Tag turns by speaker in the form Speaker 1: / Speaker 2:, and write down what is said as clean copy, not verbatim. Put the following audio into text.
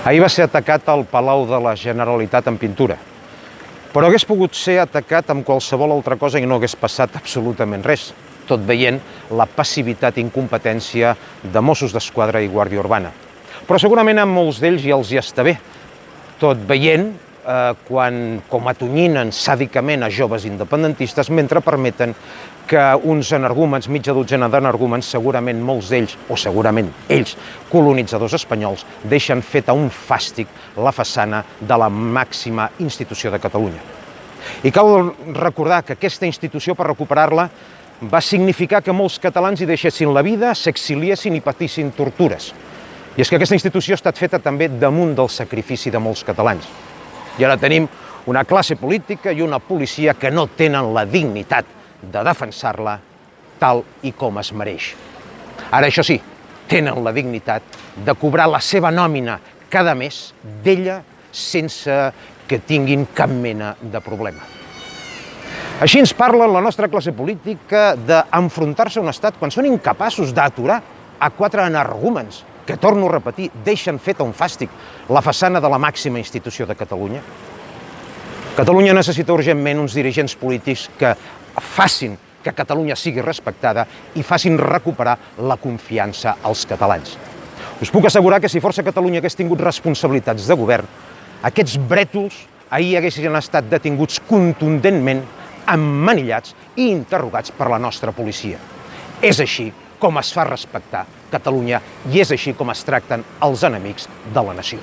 Speaker 1: Ahir va ser atacat al Palau de la Generalitat en pintura, però hagués pogut ser atacat amb qualsevol altra cosa i no hagués passat absolutament res, tot veient la passivitat i incompetència de Mossos d'Esquadra i Guàrdia Urbana. Però segurament a molts d'ells ja els hi està bé, tot veient quan com atonyinen sàdicament a joves independentistes mentre permeten que uns energúmens, mitja dotzena d'energúmens, segurament molts d'ells, o segurament ells, colonitzadors espanyols, deixen feta un fàstic la façana de la màxima institució de Catalunya. I cal recordar que aquesta institució, per recuperar-la, va significar que molts catalans hi deixessin la vida, s'exiliessin i patissin tortures. I és que aquesta institució ha estat feta també damunt del sacrifici de molts catalans. I ara tenim una classe política i una policia que no tenen la dignitat de defensar-la tal i com es mereix. Ara, això sí, tenen la dignitat de cobrar la seva nòmina cada mes d'ella sense que tinguin cap mena de problema. Així ens parla la nostra classe política d'enfrontar-se a un estat quan són incapaços d'aturar a 4 energúmens que, torno a repetir, deixen feta un fàstic la façana de la màxima institució de Catalunya. Catalunya necessita urgentment uns dirigents polítics que facin que Catalunya sigui respectada i facin recuperar la confiança als catalans. Us puc assegurar que si Força Catalunya hagués tingut responsabilitats de govern, aquests brètols ahir haguessin estat detinguts contundentment, emmanillats i interrogats per la nostra policia. És així com es fa respectar Catalunya i és així com es tracten els enemics de la nació.